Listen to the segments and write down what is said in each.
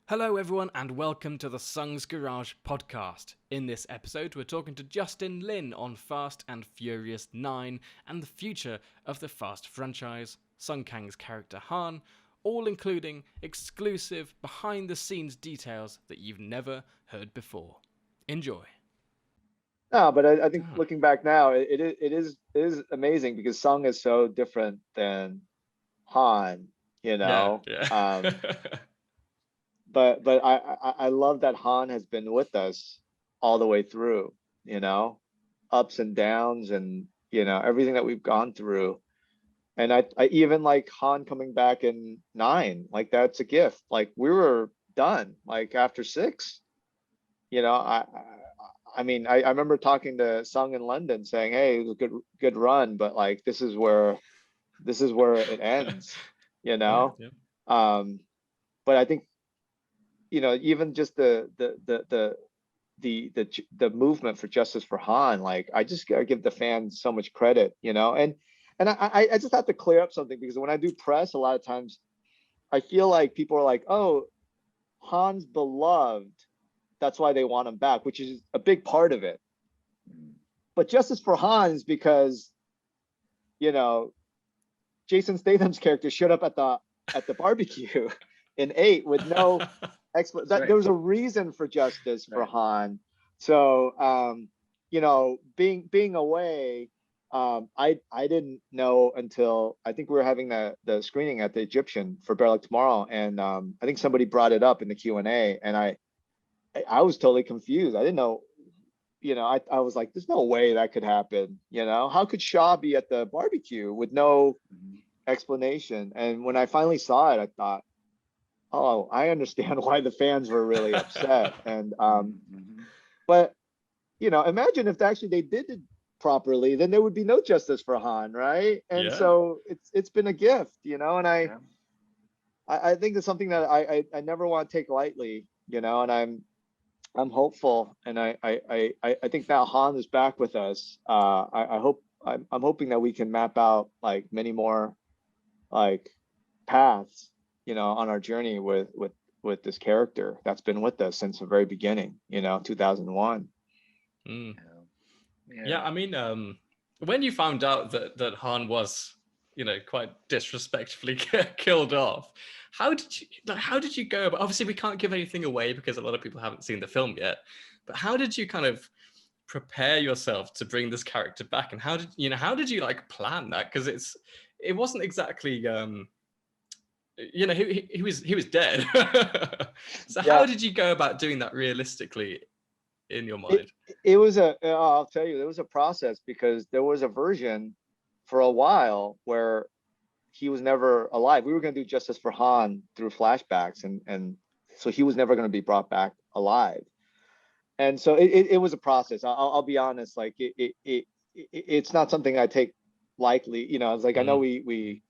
Hello, everyone, and welcome to the Sung's Garage podcast. In this episode, we're talking to Justin Lin on Fast and Furious 9 and the future of the Fast franchise, Sung Kang's character Han, all including exclusive behind the scenes details that you've never heard before. Enjoy. No, but I think Ah, looking back now, it is amazing because Sung is so different than Han, you yeah, know. yeah. But I love that Han has been with us all the way through, you know, ups and downs and everything that we've gone through. And I even like Han coming back in 9, like that's a gift. Like we were done, like after 6, you know, I mean, I remember talking to Sung in London saying, "Hey, it was a good run, but like this is where it ends," you yeah, know. yeah. Um, but I think even just the movement for Justice for Han, like I just gotta give the fans so much credit, and I just have to clear up something because when I do press, a lot of times I feel like people are like, "Oh, Han's beloved. That's why they want him back," which is a big part of it. But Justice for Han is because you know Jason Statham's character showed up at the barbecue in 8 with no that there Right, was a reason for Justice for right. Han. So being away, I didn't know until I think we were having the screening at the Egyptian for Bear Like Tomorrow, and I think somebody brought it up in the Q&A, and I was totally confused. I didn't know. I was like, there's no way that could happen. How could Shaw be at the barbecue with no Mhm. explanation? And when I finally saw it, I thought, oh, I understand why the fans were really upset. And Mhm. but imagine if actually they did it properly, then there would be no justice for Han, right? And Yeah. so it's been a gift, and I Yeah. I think it's something that I never want to take lightly, and I'm hopeful, and I think now Han is back with us. I hope I'm hoping that we can map out like many more like paths, on our journey with this character that's been with us since the very beginning, 2001. Mm. Yeah. Yeah, Yeah. I mean, when you found out that Han was, quite disrespectfully killed off, how did you go about? Obviously, we can't give anything away because a lot of people haven't seen the film yet. But how did you kind of prepare yourself to bring this character back, and how did you like plan that? Because it wasn't exactly he was dead. So how Yeah, did you go about doing that realistically in your it mind? it was I'll tell you, it was a process because there was a version for a while where he was never alive. We were going to do Justice for Han through flashbacks, and so he was never going to be brought back alive. And so it was a process. I'll be honest, like it's not something I take lightly. It's like I know Mm, we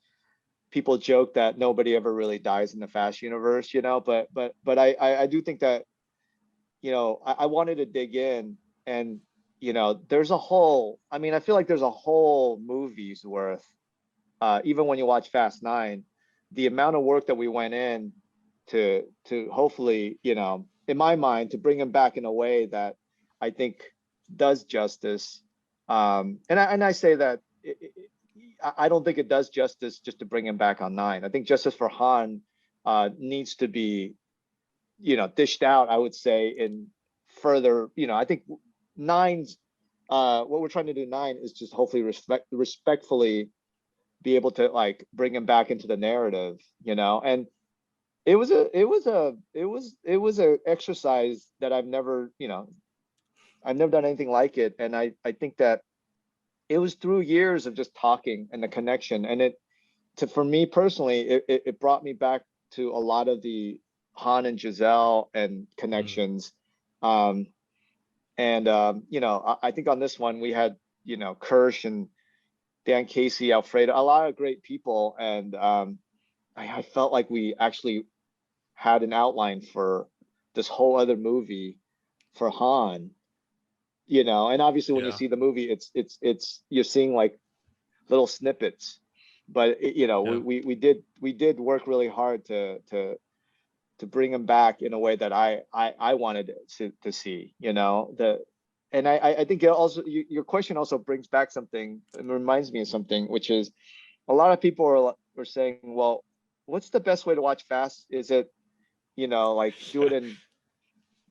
people joke that nobody ever really dies in the Fast universe, but I do think that I wanted to dig in, and there's a whole. I mean, I feel like there's a whole movie's worth. Even when you watch Fast 9, the amount of work that we went in to hopefully, in my mind, to bring him back in a way that I think does justice. And I say that I don't think it does justice just to bring him back on 9. I think justice for Han needs to be, dished out, I would say, in further, I think nine's what we're trying to do 9 is just hopefully respectfully be able to like bring him back into the narrative, and it was a exercise that I've never done anything like it. And I think that it was through years of just talking and the connection, and for me personally, it brought me back to a lot of the Han and Giselle and mm, connections. um and I think on this one we had Kirsch and Dan Casey, Alfredo, a lot of great people, and I felt like we actually had an outline for this whole other movie for Han. And obviously when you yeah, see the movie, it's you're seeing like little snippets, but yeah. we did work really hard to to bring him back in a way that I wanted to see, you know, and I think it also, your question also brings back something, and reminds me of something, which is a lot of people were saying, well, what's the best way to watch Fast? Is it, you know, like do it in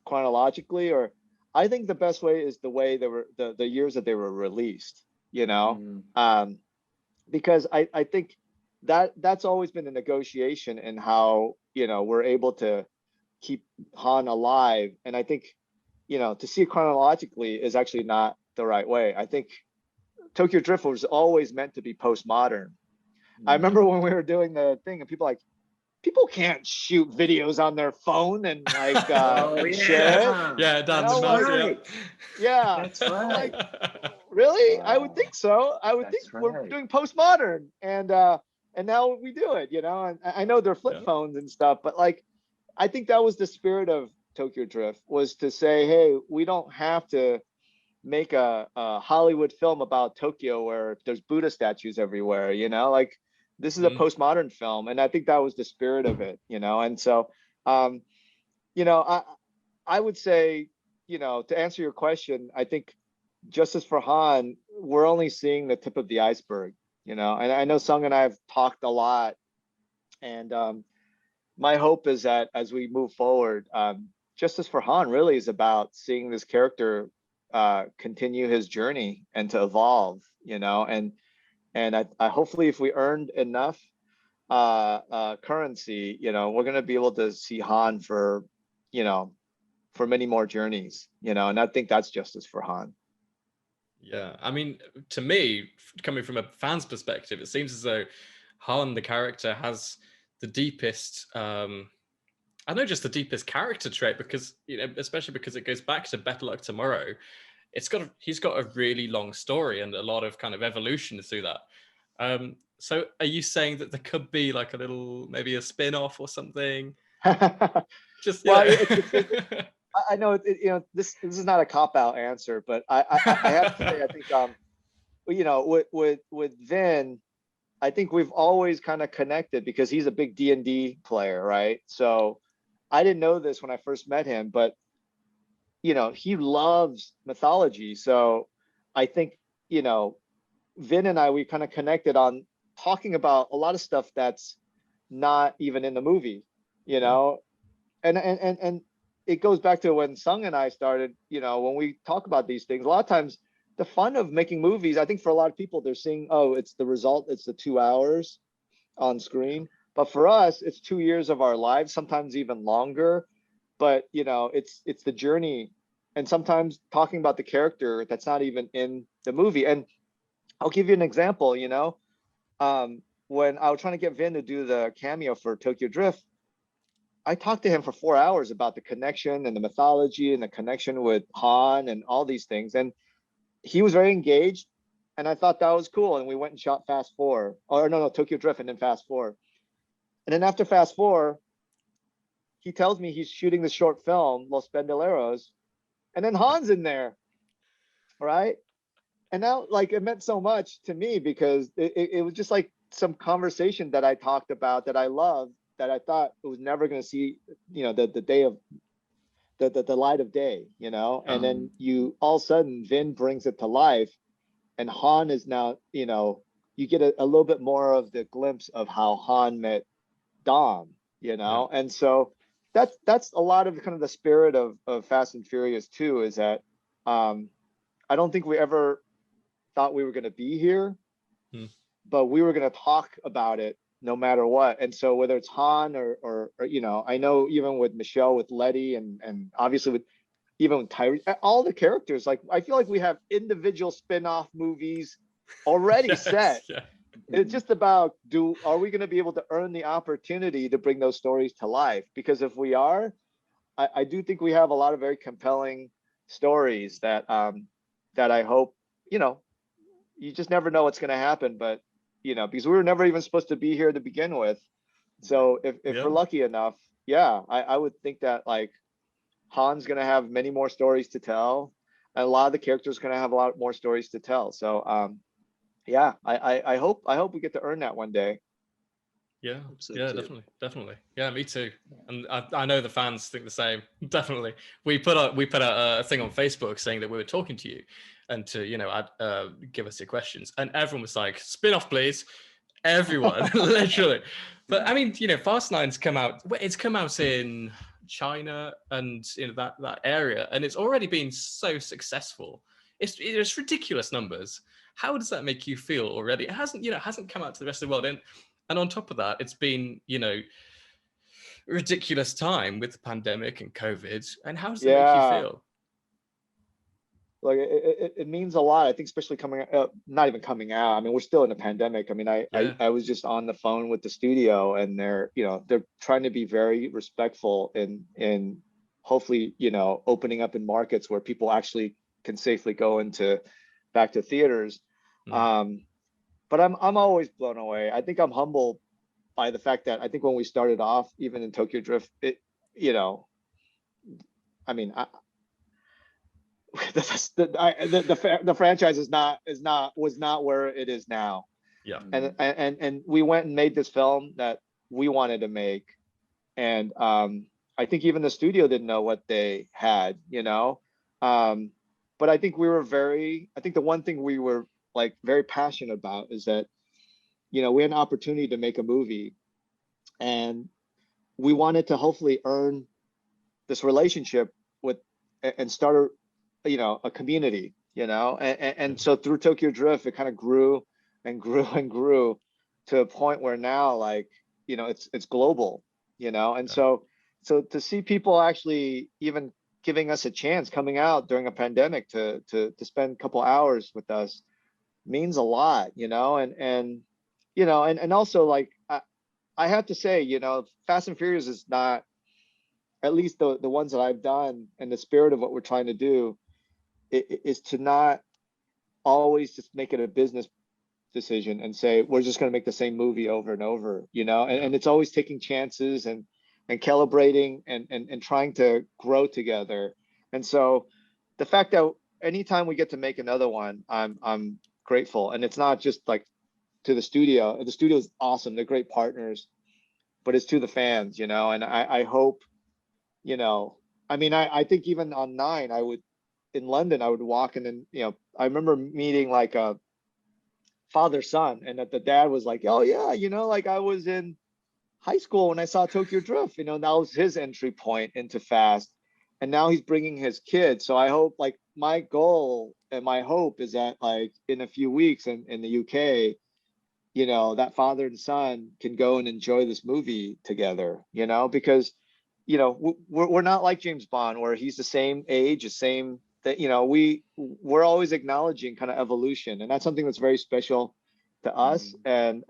chronologically, or I think the best way is the way they were, the years that they were released, you know, because I think that's always been a negotiation in how, you know, we're able to keep Han alive. And I think, you know, to see it chronologically is actually not the right way. I think Tokyo Drift was always meant to be postmodern. I remember when we were doing the thing and people can't shoot videos on their phone and like and share it. Yeah, You down the know, nuts. like, Right. yeah. That's I'm right. like, really? I would Wow. think so. I would think That's we're right. doing postmodern, and now we do it, you know. And I know they're flip Yeah. phones and stuff, but like I think that was the spirit of Tokyo Drift, was to say, hey, we don't have to make a Hollywood film about Tokyo where there's Buddha statues everywhere, you know, like this is a Mm. postmodern film. And I think that was the spirit of it, you know. And so, um, you know, I would say, you know, to answer your question, I think Justice for Han, we're only seeing the tip of the iceberg, you know. And I know Sung and I have talked a lot, and my hope is that as we move forward, Justice for Han really is about seeing this character continue his journey and to evolve, you know. And I hopefully, if we earned enough currency, you know, we're gonna be able to see Han for, you know, for many more journeys, you know. And I think that's Justice for Han. Yeah, I mean, to me, coming from a fan's perspective, it seems as though Han, the character, has the deepest, I know, just the deepest character trait, because, you know, especially because it goes back to Better Luck Tomorrow. He's got a really long story and a lot of kind of evolution through that. So are you saying that there could be like a little, maybe a spin-off or something? Just, Well, yeah. I know you know, this is not a cop out answer, but I have to say, I think you know, with Vin, I think we've always kind of connected because he's a big D&D player, right? So I didn't know this when I first met him, but you know, he loves mythology. So I think, you know, Vin and I, we kind of connected on talking about a lot of stuff that's not even in the movie, you Yeah. know. And it goes back to when Sung and I started, you know, when we talk about these things, a lot of times the fun of making movies, I think for a lot of people, they're seeing, oh, it's the result, it's the 2 hours on screen. But for us, it's 2 years of our lives, sometimes even longer. But you know, it's the journey, and sometimes talking about the character that's not even in the movie. And I'll give you an example, you know, when I was trying to get Vin to do the cameo for Tokyo Drift, I talked to him for 4 hours about the connection and the mythology and the connection with Han and all these things. And he was very engaged. And I thought that was cool. And we went and shot Fast Four, or no, Tokyo Drift and then Fast Four. And then after Fast Four, he tells me he's shooting the short film, Los Bandoleros. And then Han's in there, right? And now, like, it meant so much to me because it was just like some conversation that I talked about that I loved, that I thought it was never going to see, you know, the day of the light of day, you know. And then you all of a sudden Vin brings it to life, and Han is now, you know, you get a little bit more of the glimpse of how Han met Dom, you Yeah. know. And so that's a lot of kind of the spirit of Fast and Furious 2, is that I don't think we ever thought we were going to be here, but we were going to talk about it no matter what. And so whether it's Han or you know, I know even with Michelle, with Letty, and obviously with even with Tyree, all the characters, like I feel like we have individual spin-off movies already set. Yeah. It's just about, are we going to be able to earn the opportunity to bring those stories to life? Because if we are, I do think we have a lot of very compelling stories that that I hope, you know, you just never know what's going to happen. But you know, because we were never even supposed to be here to begin with. So if Yeah. we're lucky enough, yeah, I would think that like Han's going to have many more stories to tell, and a lot of the characters are going to have a lot more stories to tell. So yeah, I hope we get to earn that one day. Yeah, So yeah, too. definitely. Yeah, me too. And I know the fans think the same. Definitely. We put out a thing on Facebook saying that we were talking to you, and to give us your questions, and everyone was like, "Spin off, please." Everyone, literally. But I mean, Fast Nine's come out. It's come out in China and that area, and it's already been so successful. It's ridiculous numbers. How does that make you feel already? It hasn't come out to the rest of the world, and on top of that, it's been, ridiculous time with the pandemic and COVID. And how does that make you Yeah, feel? like it means a lot. I think especially coming not even coming out. I mean, we're still in a pandemic. I mean, Yeah. I was just on the phone with the studio, and they're trying to be very respectful in hopefully, opening up in markets where people actually can safely go into back to theaters. Mm. Um, but I'm always blown away. I think I'm humbled by the fact that I think when we started off, even in Tokyo Drift, you know, I mean, the franchise was not where it is now, Yeah. and we went and made this film that we wanted to make, and I think even the studio didn't know what they had, um, but I think the one thing we were like very passionate about is that we had an opportunity to make a movie, and we wanted to hopefully earn this relationship with and start a community, and so through Tokyo Drift, it kind of grew and grew and grew to a point where now, like, it's global, and Yeah. so to see people actually even giving us a chance coming out during a pandemic to spend a couple hours with us means a lot, and also, like, I have to say, Fast and Furious is not, at least the ones that I've done, and the spirit of what we're trying to do is to not always just make it a business decision and say we're just going to make the same movie over and over, Yeah. and it's always taking chances and calibrating and trying to grow together. And so the fact that anytime we get to make another one, I'm grateful. And it's not just like to the studio. The studio is awesome, they're great partners, but it's to the fans, and I hope, I mean, I think even on nine, I would, in London, I would walk, and then, I remember meeting like a father son, and that the dad was like, oh yeah, like I was in high school when I saw Tokyo Drift, that was his entry point into Fast. And now he's bringing his kids. So I hope, like, my goal and my hope is that, like, in a few weeks in the UK, that father and son can go and enjoy this movie together, because, we're not like James Bond, where he's the same age, the same that, we're always acknowledging kind of evolution. And that's something that's very special to us. And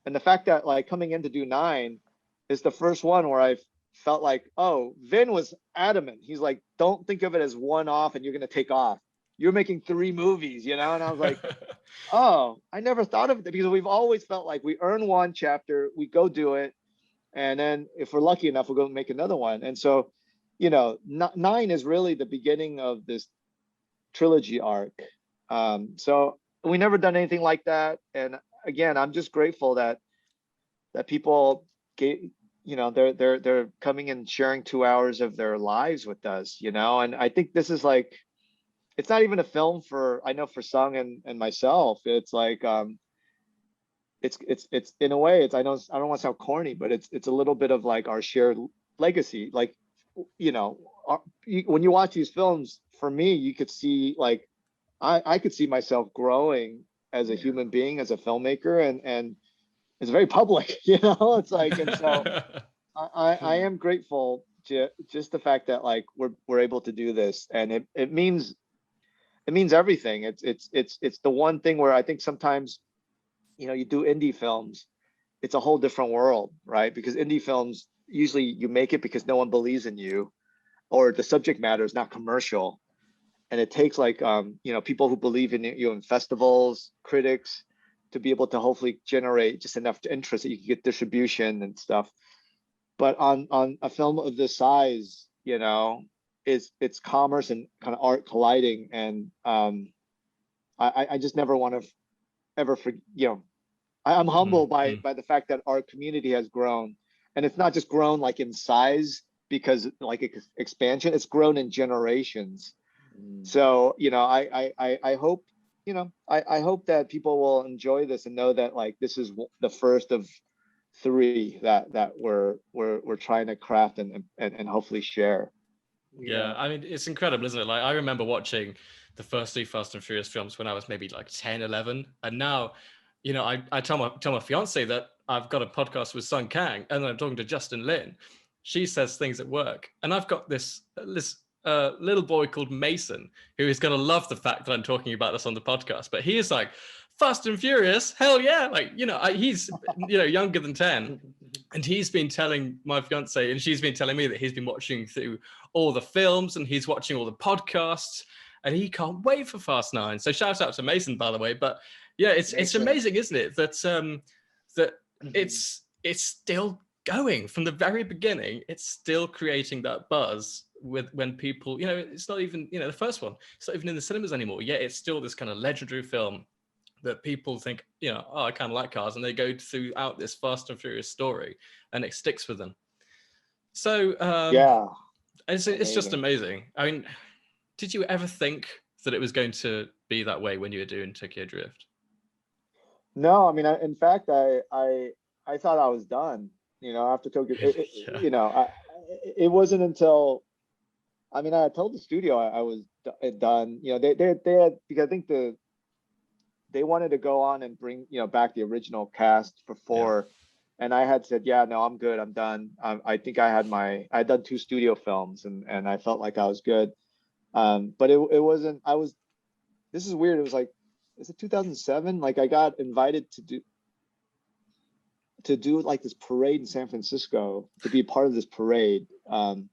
the fact that, like, coming in to do nine is the first one where I felt like, oh, Vin was adamant. He's like, don't think of it as one off and you're going to take off. You're making three movies, and I was like, oh, I never thought of it, because we've always felt like we earn one chapter, we go do it, and then if we're lucky enough, we'll go make another one. And so, nine is really the beginning of this trilogy arc. So we never done anything like that, and again, I'm just grateful that people get, they're coming and sharing 2 hours of their lives with us, and I think this is like, it's not even a film for, I know, for Sung and myself. It's like, it's in a way, I don't want to sound corny, but it's a little bit of like our shared legacy. Like, you know when you watch these films, for me, you could see, like, I could see myself growing as a human being, as a filmmaker, and it's very public. It's like, and so I am grateful to just the fact that, like, we're able to do this, and it means everything. It's the one thing where I think sometimes, you do indie films, it's a whole different world, right? Because indie films, usually you make it because no one believes in you, or the subject matter is not commercial, and it takes, like, people who believe in you in festivals, critics, to be able to hopefully generate just enough interest that you can get distribution and stuff. But on a film of this size, it's commerce and kind of art colliding, and I just never want to ever I'm humbled Mm-hmm. by the fact that our community has grown, and it's not just grown like in size because like expansion, it's grown in generations. Mm. So, you know, I hope, you know, I hope that people will enjoy this and know that like this is the first of three that we're trying to craft and hopefully share. You Yeah, know, I mean, it's incredible, isn't it? Like, I remember watching the first three Fast and Furious films when I was maybe like 10, 11. And now, you know, I tell my fiance that I've got a podcast with Sun Kang and I'm talking to Justin Lin. She says things at work. And I've got this little boy called Mason who is going to love the fact that I'm talking about this on the podcast. But he is like, Fast and Furious, hell yeah. Like, you know, he's, you know, younger than 10. And he's been telling my fiance, and she's been telling me that he's been watching through all the films and he's watching all the podcasts, and he can't wait for Fast 9. So shout out to Mason, by the way. But yeah, it's Mason. amazing, isn't it, that that it's still going from the very beginning. It's still creating that buzz with when people, you know, it's not even, you know, the first one, it's not even in the cinemas anymore. Yet it's still this kind of legendary film that people think, you know, oh, I kind of like cars, and they go throughout this Fast and Furious story, and it sticks with them. So yeah, it's just amazing. amazing. I mean, did you ever think that it was going to be that way when you were doing Tokyo Drift? No, I mean, in fact, I thought I was done. You know, after Tokyo, Yeah. you know, it wasn't until, I mean, I told the studio I was done. You know, they had, because I think they wanted to go on and bring, you know, back the original cast for Yeah. four, and I had said, yeah, no, I'm good, I'm done. I think I'd done two studio films, and I felt like I was good. But it wasn't. I was. This is weird. It was like, is it 2007? Like I got invited to do like this parade in San Francisco, to be part of this parade. And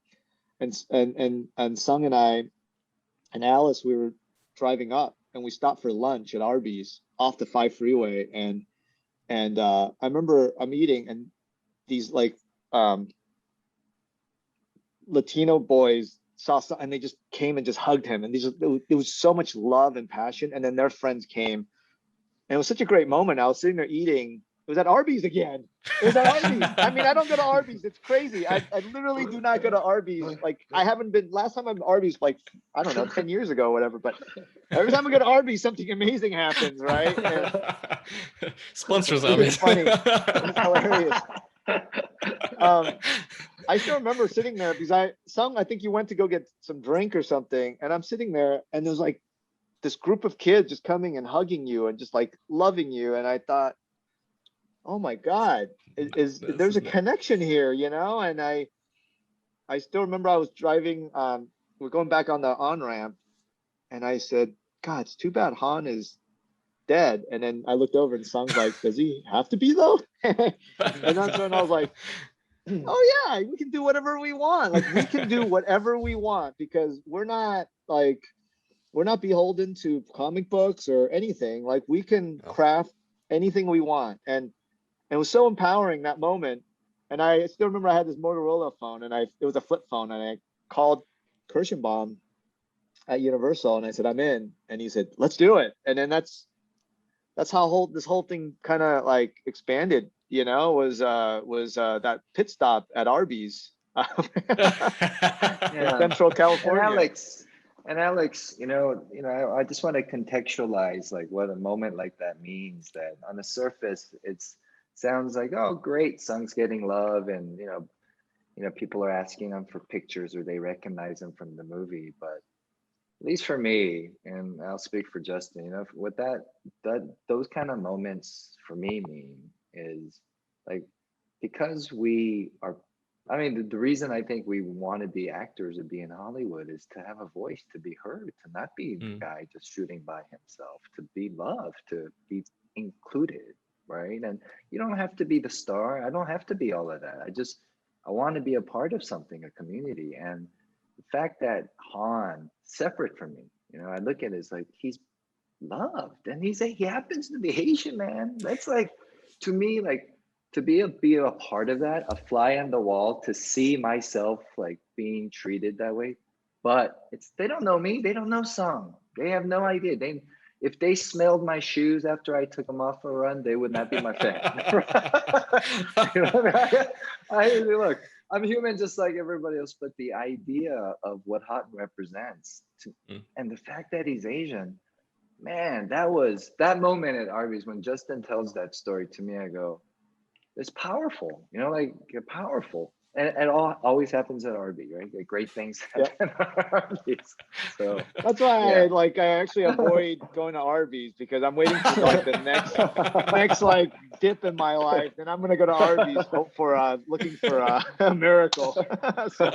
Sung and I and Alice, we were driving up and we stopped for lunch at Arby's off the 5 freeway, and I remember I'm eating, and these like um Latino boys saw some, and they just came and just hugged him, and there was so much love and passion, and then their friends came, and it was such a great moment. I was sitting there eating. It was at Arby's again. It was at Arby's. I mean, I don't go to Arby's. It's crazy. I literally do not go to Arby's. Like I haven't been. Last time I'm at Arby's, like I don't know, 10 years ago, or whatever. But every time I go to Arby's, something amazing happens, right? And Sponsors it's Arby's. funny. It's hilarious. I still remember sitting there because I think you went to go get some drink or something, and I'm sitting there, and there's like this group of kids just coming and hugging you and just like loving you, and I thought, oh my God, there's a connection here, you know? And I still remember I was driving, we're going back on the on ramp, and I said, God, it's too bad Han is dead. And then I looked over and Sung's like, does he have to be though? And that's when I was like, oh yeah, we can do whatever we want. Like we can do whatever we want because we're not beholden to comic books or anything. Like we can craft anything we want. And it was so empowering that moment. And I still remember I had this Motorola phone, and it was a flip phone, and I called Kirschenbaum at Universal and I said, I'm in. And he said, let's do it. And then that's how this whole thing kind of like expanded, you know, was that pit stop at Arby's in Central California. And Alex, I just want to contextualize like what a moment like that means. That on the surface, sounds like, oh, great, Sung's getting love, and people are asking them for pictures or they recognize them from the movie. But at least for me, and I'll speak for Justin, what those kind of moments for me mean is like, because we are, I mean, the reason I think we want to be actors or be in Hollywood is to have a voice, to be heard, to not be the guy just shooting by himself, to be loved, to be included, right? And you don't have to be the star. I don't have to be all of that. I want to be a part of something, a community. And the fact that Han, separate from me, I look at it as like he's loved, and he happens to be Haitian, man. That's like, to me, like, to be a part of that, a fly on the wall, to see myself like being treated that way. But they don't know me, they don't know Song, they have no idea. if they smelled my shoes after I took them off for a run, they would not be my fan. You know what I mean? Look, I'm human just like everybody else, but the idea of what Han represents and the fact that he's Asian, man, that moment at Arby's when Justin tells that story to me, I go, it's powerful, you know, like powerful. And it always happens at Arby, right? Like great things happen at Arby's. So that's why I actually avoid going to Arby's, because I'm waiting for like the next like dip in my life, and I'm gonna go to Arby's, hope for looking for a miracle. So,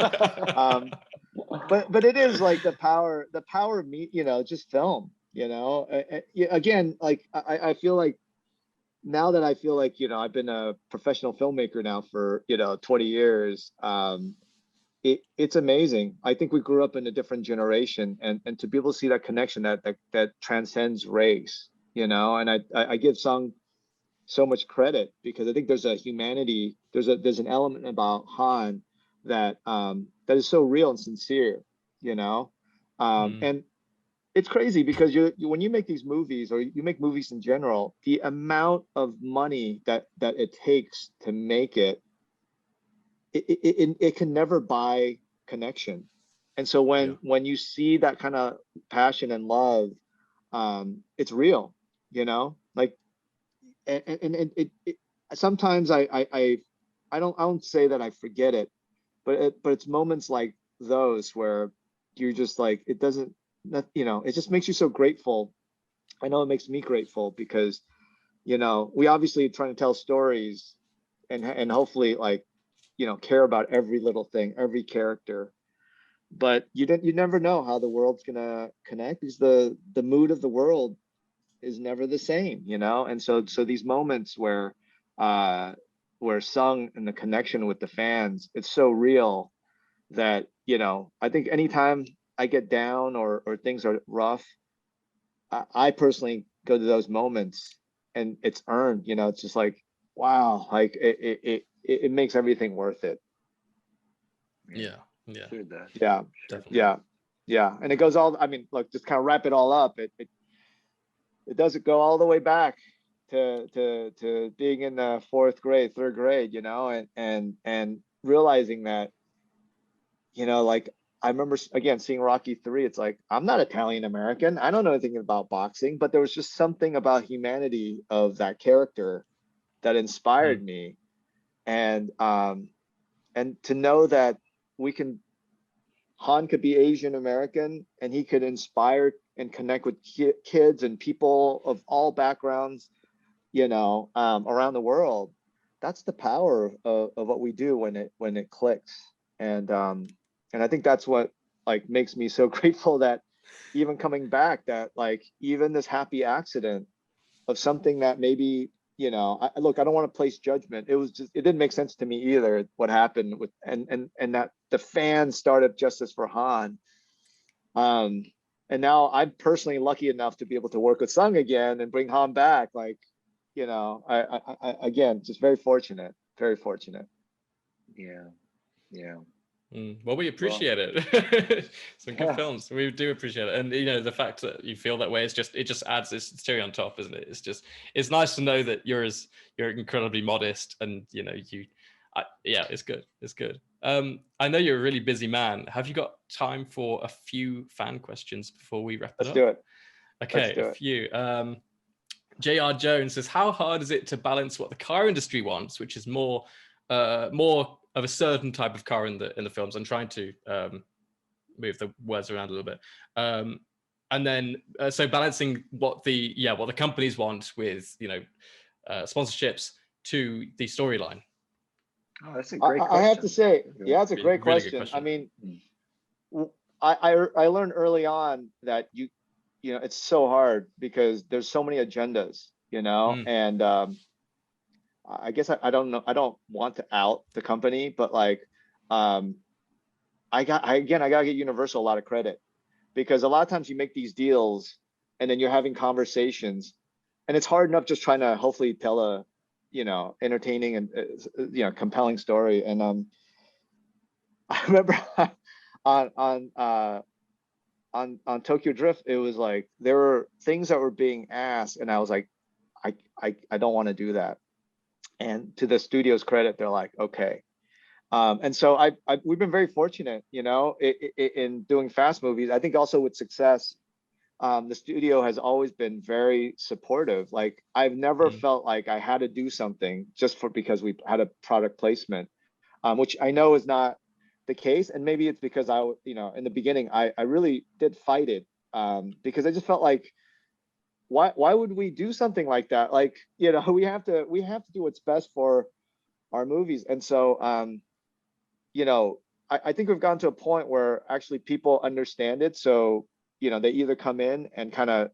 but it is like the power of me, you know, just film, you know. Again, like I feel like now that I feel like, you know, I've been a professional filmmaker now for, you know, 20 years, it's amazing. I think we grew up in a different generation, and to be able to see that connection that transcends race, you know. And I give Sung so much credit, because I think there's a humanity, there's an element about Han that that is so real and sincere, you know. And it's crazy, because when you make these movies, or you make movies in general, the amount of money that it takes to make it can never buy connection. And so when you see that kind of passion and love, it's real, you know. Like, and it sometimes I don't say that I forget it, but it's moments like those where you're just like, it doesn't, you know, it just makes you so grateful. I know it makes me grateful, because, you know, we obviously trying to tell stories, and hopefully, like, you know, care about every little thing, every character, but you never know how the world's gonna connect, because the mood of the world is never the same, you know. And so these moments where Sung and the connection with the fans, it's so real that, you know, I think anytime I get down, or things are rough, I personally go to those moments, and it's earned, you know. It's just like, wow, like it makes everything worth it. Yeah. Sure does. Yeah. Definitely. Yeah. And it goes all, I mean, look, just kind of wrap it all up. It doesn't go all the way back to being in the third grade, you know, and realizing that, you know, like, I remember again seeing Rocky 3. It's like, I'm not Italian American. I don't know anything about boxing, but there was just something about humanity of that character that inspired me. And to know that Han could be Asian American, and he could inspire and connect with kids and people of all backgrounds, you know, around the world. That's the power of what we do when it clicks. And I think that's what, like, makes me so grateful that even coming back, that, like, even this happy accident of something that maybe, you know, look, I don't want to place judgment. It didn't make sense to me either, what happened with, and that the fans started justice for Han. And now I'm personally lucky enough to be able to work with Sung again and bring Han back. Like, you know, I again, just very fortunate, very fortunate. Yeah. Well, we appreciate it. Some good films. We do appreciate it. And, you know, the fact that you feel that way, it just adds this cherry on top, isn't it? It's nice to know that you're incredibly modest, and, you know, yeah, it's good. It's good. I know you're a really busy man. Have you got time for a few fan questions before we wrap it up? Let's do it. Okay, a few. JR Jones says, how hard is it to balance what the car industry wants, which is more of a certain type of car in the films? I'm trying to move the words around a little bit. And then so balancing what the companies want with, you know, sponsorships to the storyline. Oh, that's a great question. I have to say, yeah, it's a great really question. question. I mean, I learned early on that you know, it's so hard because there's so many agendas, you know. And I guess I don't know, I don't want to out the company, but, like, I gotta give Universal a lot of credit, because a lot of times you make these deals, and then you're having conversations, and it's hard enough just trying to hopefully tell a, you know, entertaining and you know, compelling story. And I remember on on Tokyo Drift, it was like there were things that were being asked, and I was like, I don't want to do that. And to the studio's credit, they're like, okay. And so we've been very fortunate, you know, in doing fast movies. I think also with success, the studio has always been very supportive. Like I've never Mm. felt like I had to do something just because we had a product placement, which I know is not the case. And maybe it's because you know, in the beginning, I really did fight it, because I just felt like, why would we do something like that? Like, you know, we have to do what's best for our movies. And so, you know, I think we've gotten to a point where actually people understand it. So, you know, they either come in and kind of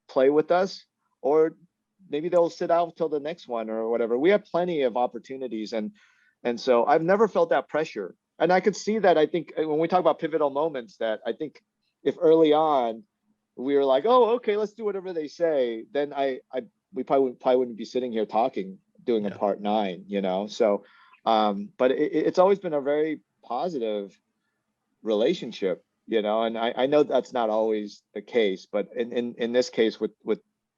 play with us, or maybe they'll sit out till the next one or whatever. We have plenty of opportunities, and so I've never felt that pressure. And I could see that. I think when we talk about pivotal moments, that I think if early on we were like, oh, okay, let's do whatever they say, then we probably wouldn't be sitting here talking, doing a Yeah. part 9, you know. So, but it's always been a very positive relationship, you know, and I know that's not always the case, but in this case with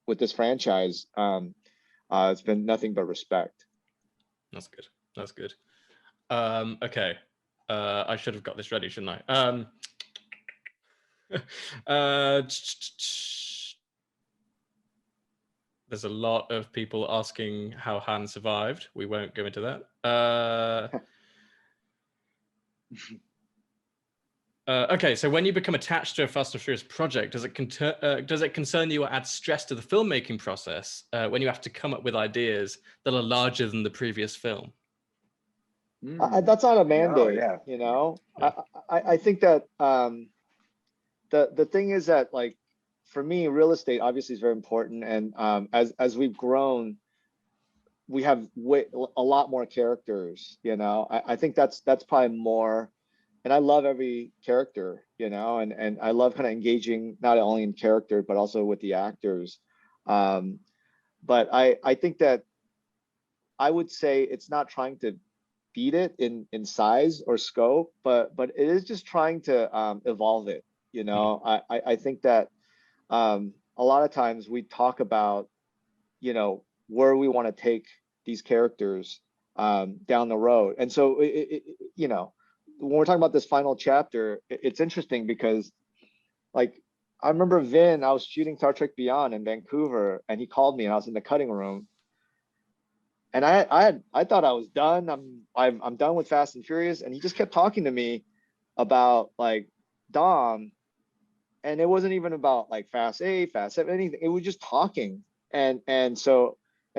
this franchise, it's been nothing but respect. That's good. That's good. Okay. I should have got this ready, shouldn't I? Uh, there's a lot of people asking how Han survived. We won't go into that. Okay, so when you become attached to a Fast and Furious project, does it concern you or add stress to the filmmaking process when you have to come up with ideas that are larger than the previous film? That's not a No, mandate, yeah. you know. Yeah. I think that the thing is that, like, for me, real estate obviously is very important, and as we've grown, we have a lot more characters, you know. I think that's probably more, and I love every character, you know, and I love kind of engaging not only in character but also with the actors. Um, but I think that I would say it's not trying to beat it in size or scope, but it is just trying to evolve it. You Mhm. know, I think that a lot of times we talk about, you know, where we want to take these characters down the road, and so you know, when we're talking about this final chapter, it's interesting because, like, I remember Vin, I was shooting Star Trek Beyond in Vancouver, and he called me, and I was in the cutting room, and I thought I was done. I'm done with Fast and Furious, and he just kept talking to me about like Dom, and it wasn't even about like Fast 8, Fast 7, anything. It was just talking, and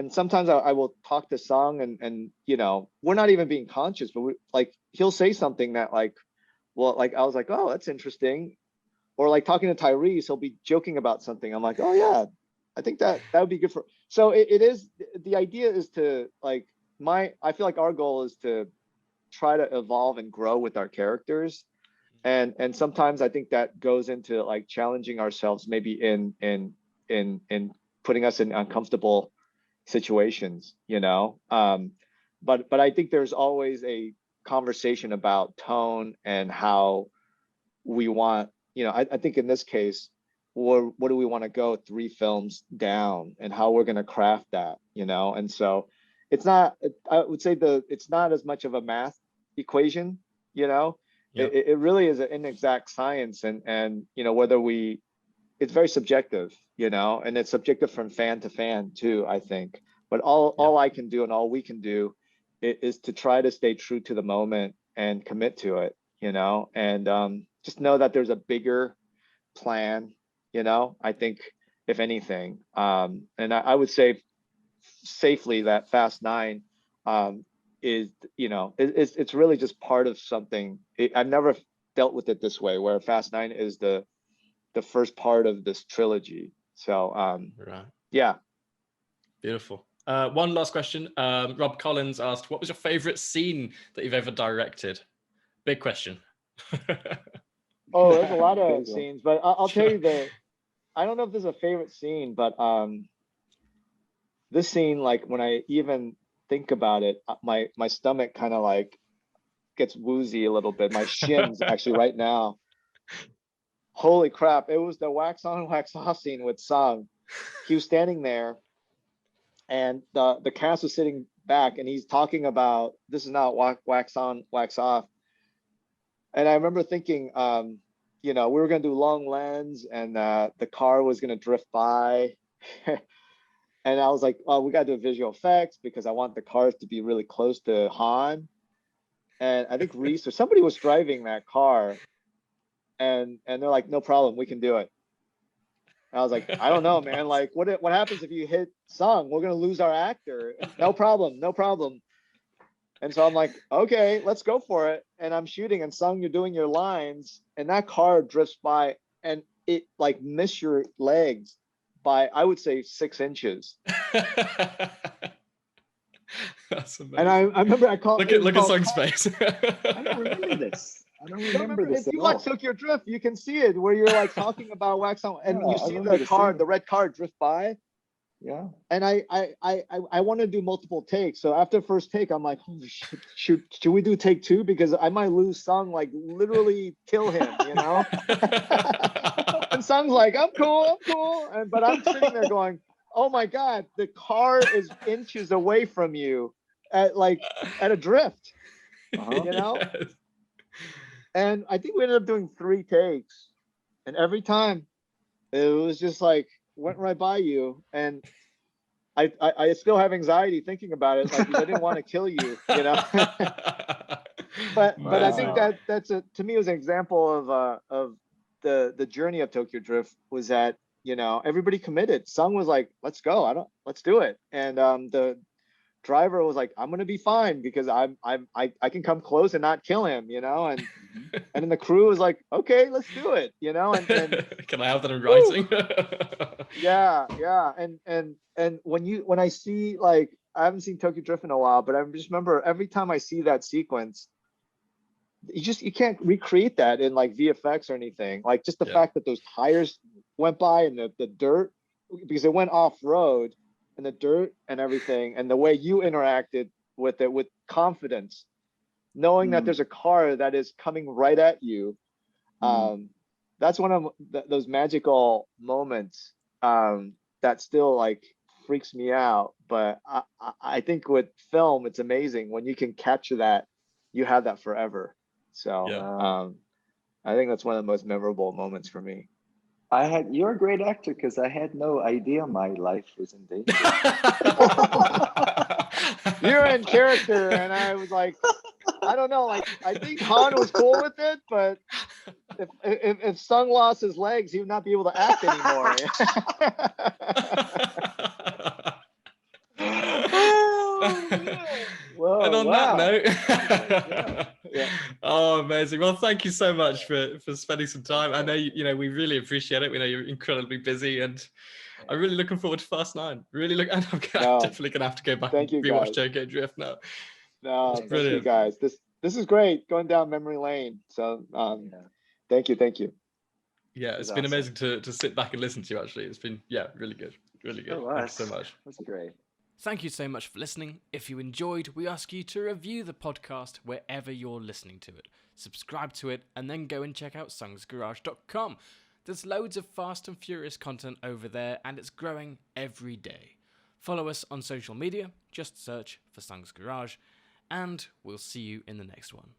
sometimes I will talk to Sung, and you know, we're not even being conscious, but like he'll say something that like, well, like I was like, oh, that's interesting, or like talking to Tyrese, he'll be joking about something. I'm like, oh yeah, I think that would be good for. So it is, the idea is to like, I feel like our goal is to try to evolve and grow with our characters, and sometimes I think that goes into like challenging ourselves, maybe in putting us in uncomfortable situations, you know. But I think there's always a conversation about tone and how we want, you know, I think in this case, what do we want to go 3 films down, and how we're going to craft that, you know. And so it's not, I would say it's not as much of a math equation, you know. Yeah. It really is an inexact science, and you know, it's very subjective, you know, and it's subjective from fan to fan too, I think. But Yeah. all I can do and all we can do is to try to stay true to the moment and commit to it, you know, and just know that there's a bigger plan, you know. I think, if anything, and I would say safely that Fast 9 is, you know, it's really just part of something. I've never dealt with it this way, where Fast 9 is the first part of this trilogy. So Right. yeah. Beautiful. One last question. Rob Collins asked, what was your favorite scene that you've ever directed? Big question. Oh, there's a lot Big of one. scenes, but I'll tell you I don't know if there's a favorite scene, but this scene, like when I even think about it, my stomach kind of like gets woozy a little bit. My shins actually right now. holy crap, it was the wax on, wax off scene with Sung. He was standing there, and the cast was sitting back, and he's talking about this is not wax on, wax off. And I remember thinking, we were gonna do long lens, and the car was gonna drift by. And I was like, oh, we gotta do visual effects because I want the cars to be really close to Han. And I think Reese or somebody was driving that car, and they're like, no problem, we can do it. And I was like, I don't know, man. Like, what happens if you hit Sung? We're gonna lose our actor. No problem, no problem. And so I'm like, okay, let's go for it. And I'm shooting, and Sung, you're doing your lines, and that car drifts by, and it like missed your legs by, I would say, 6 inches. That's amazing. And I remember I called. Look at Sung's face. I don't remember this. I don't remember this if at you all. watch Tokyo Drift, you can see it where you're like talking about wax on, and Yeah, you I see remember the car, scene. the red car drift by. Yeah. And I want to do multiple takes. So after first take, I'm like, holy shit, should we do take 2? Because I might lose Sung, like literally kill him, you know? And Sung's like, I'm cool. But I'm sitting there going, oh my God, the car is inches away from you at a drift, you know? Yes. And I think we ended up doing 3 takes. And every time it was just like, went right by you. And I still have anxiety thinking about it, like, because I didn't want to kill you, you know? but I think Wow. that's to me, it was an example of the journey of Tokyo Drift, was that, everybody committed. Sung was like, let's go. Let's do it. And the driver was like, I'm gonna be fine because I can come close and not kill him, and and then the crew was like, okay, let's do it, and Can I have that in writing? yeah. And when I see, like, I haven't seen Tokyo Drift in a while, but I just remember every time I see that sequence, you can't recreate that in like VFX or anything. Like, just the fact that those tires went by, and the dirt, because it went off road, and the dirt and everything, and the way you interacted with it with confidence, knowing that there's a car that is coming right at you. That's one of those magical moments that still like freaks me out. But I think with film, it's amazing when you can capture that. You have that forever. So I think that's one of the most memorable moments for me. You're a great actor, because I had no idea my life was in danger. You're in character, and I was like, I don't know, like, I think Han was cool with it, but if Sung lost his legs, he would not be able to act anymore. Whoa, And on wow. that note, Yeah. oh, amazing. Well, thank you so much for spending some time. I know, we really appreciate it. We know you're incredibly busy, and I'm really looking forward to Fast 9. And I'm definitely going to have to go back and rewatch Tokyo Drift now. No, It's thank brilliant. you guys. This is great, going down memory lane. So thank you. Yeah, it's been amazing to sit back and listen to you, actually. It's been, really good. Really good. Thank you so much. That's great. Thank you so much for listening. If you enjoyed, we ask you to review the podcast wherever you're listening to it. Subscribe to it, and then go and check out sungsgarage.com. There's loads of Fast and Furious content over there, and it's growing every day. Follow us on social media, just search for Sungs Garage, and we'll see you in the next one.